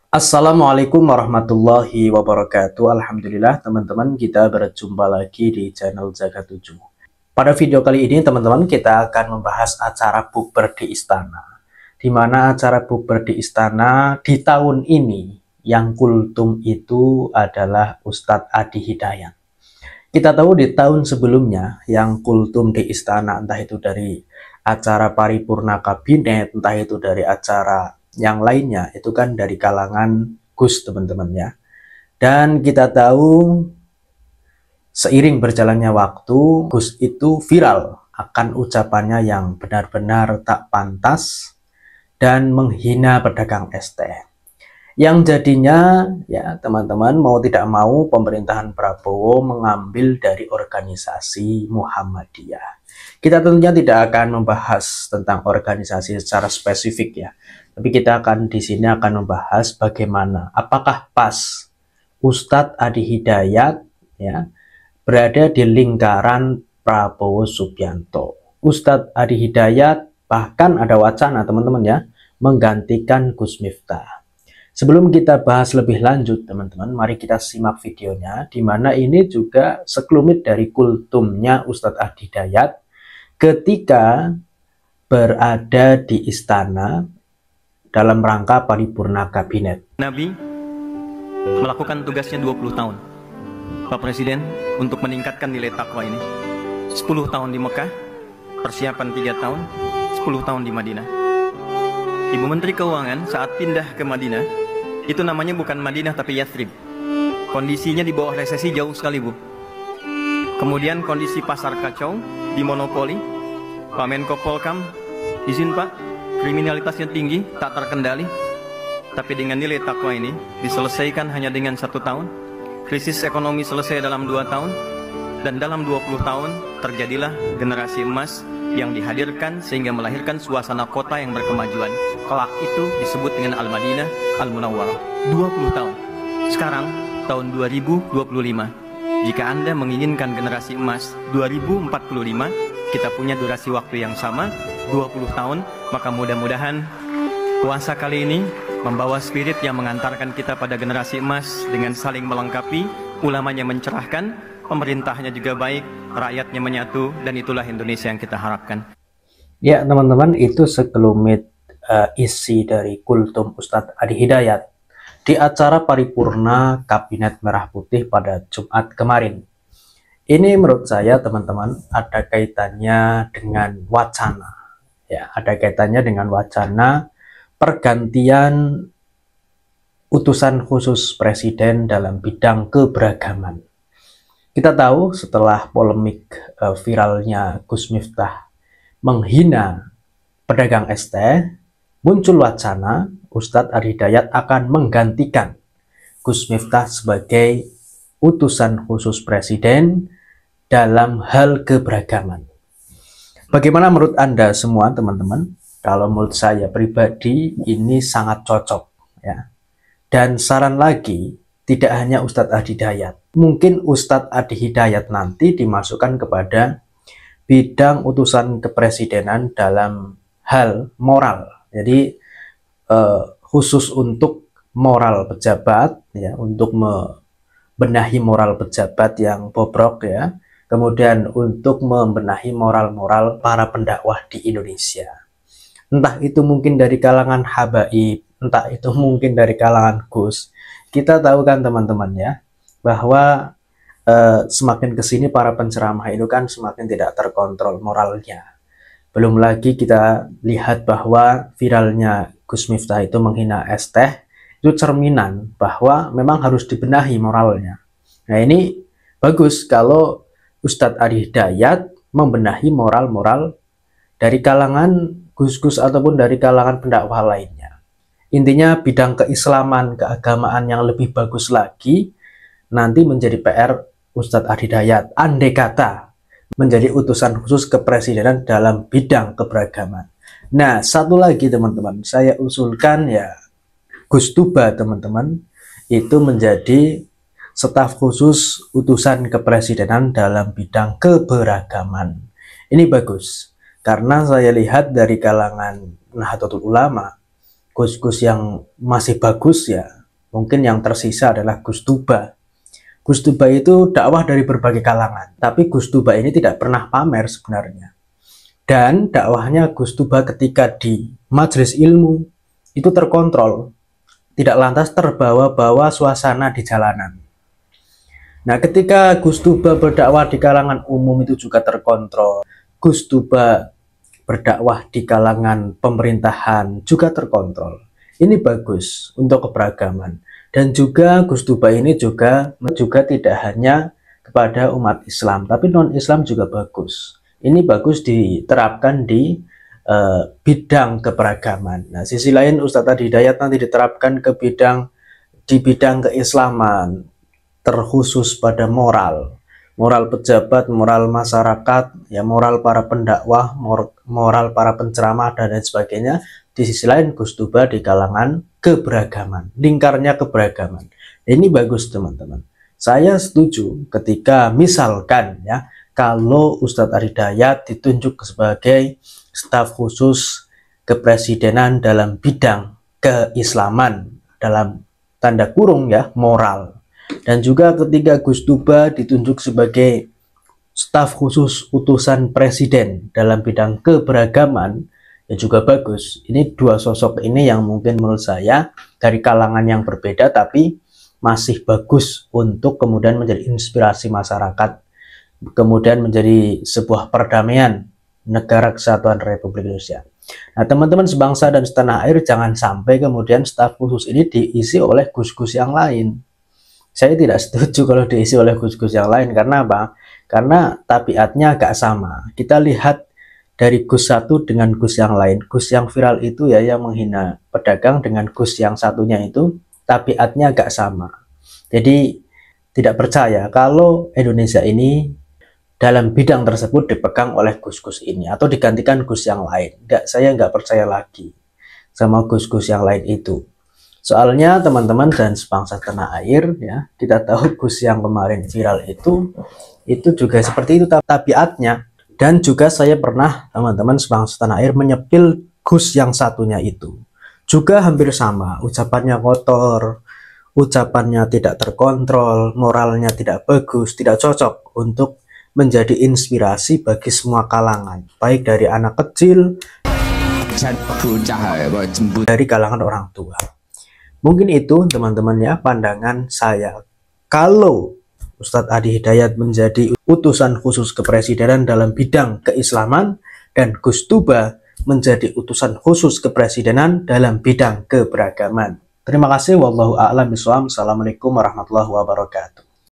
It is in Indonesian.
Assalamualaikum warahmatullahi wabarakatuh. Alhamdulillah teman-teman, kita berjumpa lagi di channel Jaga 7. Pada video kali ini teman-teman, kita akan membahas acara bukber di istana. Di mana acara bukber di istana di tahun ini yang kultum itu adalah Ustadz Adi Hidayat. Kita tahu di tahun sebelumnya yang kultum di istana, entah itu dari acara paripurna kabinet, entah itu dari acara yang lainnya, itu kan dari kalangan Gus, teman-teman ya. Dan kita tahu seiring berjalannya waktu, Gus itu viral akan ucapannya yang benar-benar tak pantas dan menghina pedagang es teh. Yang jadinya ya teman-teman, mau tidak mau pemerintahan Prabowo mengambil dari organisasi Muhammadiyah. Kita tentunya tidak akan membahas tentang organisasi secara spesifik ya, tapi kita akan di sini akan membahas bagaimana, apakah pas Ustadz Adi Hidayat ya berada di lingkaran Prabowo Subianto. Ustadz Adi Hidayat bahkan ada wacana teman-teman ya menggantikan Gus Miftah. Sebelum kita bahas lebih lanjut teman-teman, mari kita simak videonya, di mana ini juga sekelumit dari kultumnya Ustadz Adi Hidayat ketika berada di istana dalam rangka paripurna kabinet. Nabi melakukan tugasnya 20 tahun, Pak Presiden, untuk meningkatkan nilai takwa ini. 10 tahun di Mekah, persiapan 3 tahun, 10 tahun di Madinah. Ibu Menteri Keuangan saat pindah ke Madinah, itu namanya bukan Madinah tapi Yathrib. Kondisinya di bawah resesi jauh sekali, Bu. Kemudian kondisi pasar kacau, dimonopoli. Pak Menko Polkam, izin Pak, kriminalitasnya tinggi, tak terkendali. Tapi dengan nilai takwa ini diselesaikan hanya dengan 1 tahun. Krisis ekonomi selesai dalam 2 tahun. Dan dalam 20 tahun terjadilah generasi emas yang dihadirkan sehingga melahirkan suasana kota yang berkemajuan. Kelak itu disebut dengan Al-Madinah Al-Munawwarah. 20 tahun. Sekarang tahun 2025. Jika Anda menginginkan generasi emas 2045, kita punya durasi waktu yang sama, 20 tahun, maka mudah-mudahan puasa kali ini membawa spirit yang mengantarkan kita pada generasi emas dengan saling melengkapi, ulamanya mencerahkan, pemerintahnya juga baik, rakyatnya menyatu, dan itulah Indonesia yang kita harapkan. Ya teman-teman, itu sekelumit isi dari kultum Ustadz Adi Hidayat di acara paripurna Kabinet Merah Putih pada Jumat kemarin. Ini menurut saya teman-teman ada kaitannya dengan wacana. Ya, ada kaitannya dengan wacana pergantian utusan khusus presiden dalam bidang keberagaman. Kita tahu setelah polemik viralnya Gus Miftah menghina pedagang es teh, muncul wacana Ustadz Adi Hidayat akan menggantikan Gus Miftah sebagai utusan khusus presiden dalam hal keberagaman. Bagaimana menurut Anda semua teman-teman? Kalau menurut saya pribadi ini sangat cocok ya. Dan saran lagi, tidak hanya Ustadz Adi Hidayat, mungkin Ustadz Adi Hidayat nanti dimasukkan kepada bidang utusan kepresidenan dalam hal moral. Jadi khusus untuk moral pejabat ya, untuk membenahi moral pejabat yang bobrok ya. Kemudian untuk membenahi moral-moral para pendakwah di Indonesia. Entah itu mungkin dari kalangan habaib, entah itu mungkin dari kalangan Gus. Kita tahu kan teman-teman ya, bahwa semakin kesini para penceramah itu kan semakin tidak terkontrol moralnya. Belum lagi kita lihat bahwa viralnya Gus Miftah itu menghina es teh, itu cerminan bahwa memang harus dibenahi moralnya. Nah ini bagus kalau Ustadz Adi Hidayat membenahi moral-moral dari kalangan Gus-Gus ataupun dari kalangan pendakwah lainnya. Intinya bidang keislaman, keagamaan yang lebih bagus lagi nanti menjadi PR Ustadz Adi Hidayat. Andai kata menjadi utusan khusus kepresidenan dalam bidang keberagaman. Nah, satu lagi teman-teman, saya usulkan ya Gus Tuba teman-teman itu menjadi staf khusus utusan kepresidenan dalam bidang keberagaman. Ini bagus, karena saya lihat dari kalangan Nahdlatul Ulama, Gus-Gus yang masih bagus ya, Mungkin yang tersisa adalah Gus Tuba. Gus Tuba itu dakwah dari berbagai kalangan, tapi Gus Tuba ini tidak pernah pamer sebenarnya. Dan dakwahnya Gus Tuba ketika di majelis ilmu itu terkontrol, tidak lantas terbawa-bawa suasana di jalanan. Nah, ketika Gus Tuba berdakwah di kalangan umum itu juga terkontrol. Gus Tuba berdakwah di kalangan pemerintahan juga terkontrol. Ini bagus untuk keberagaman. Dan juga Gus Tuba ini juga tidak hanya kepada umat Islam, tapi non-Islam juga bagus. Ini bagus diterapkan di bidang keberagaman. Nah, sisi lain Ustadz Adi Hidayat nanti diterapkan di bidang keislaman, terkhusus pada moral pejabat, moral masyarakat, ya moral para pendakwah, moral para penceramah dan lain sebagainya. Di sisi lain Gus Tuba di kalangan keberagaman, lingkarnya keberagaman. Ini bagus teman-teman. Saya setuju ketika misalkan ya, kalau Ustadz Adi Hidayat ditunjuk sebagai staf khusus kepresidenan dalam bidang keislaman, dalam tanda kurung ya, moral. Dan juga ketika Gus Tuba ditunjuk sebagai staf khusus utusan presiden dalam bidang keberagaman, ya juga bagus. Ini dua sosok ini yang mungkin menurut saya dari kalangan yang berbeda, tapi masih bagus untuk kemudian menjadi inspirasi masyarakat, kemudian menjadi sebuah perdamaian negara kesatuan Republik Indonesia. Nah, teman-teman sebangsa dan setanah air, jangan sampai kemudian staf khusus ini diisi oleh gus-gus yang lain. Saya tidak setuju kalau diisi oleh gus-gus yang lain. Karena apa? Karena tabiatnya agak sama. Kita lihat dari gus satu dengan gus yang lain. Gus yang viral itu ya yang menghina pedagang, dengan gus yang satunya itu tabiatnya agak sama. Jadi tidak percaya kalau Indonesia ini dalam bidang tersebut dipegang oleh gus-gus ini atau digantikan gus yang lain. Saya nggak percaya lagi sama gus-gus yang lain itu. Soalnya teman-teman dan sebangsa tanah air ya, kita tahu gus yang kemarin viral itu juga seperti itu tabiatnya. Dan juga saya pernah teman-teman sebangsa tanah air menyepil gus yang satunya itu. Juga hampir sama, ucapannya kotor, ucapannya tidak terkontrol, moralnya tidak bagus, tidak cocok untuk menjadi inspirasi bagi semua kalangan, baik dari anak kecil, dari kalangan orang tua. Mungkin itu teman-teman ya pandangan saya. Kalau Ustadz Adi Hidayat menjadi utusan khusus kepresidenan dalam bidang keislaman dan Gus Tuba menjadi utusan khusus kepresidenan dalam bidang keberagaman. Terima kasih. Wallahu a'lam bishawab. Assalamualaikum warahmatullahi wabarakatuh.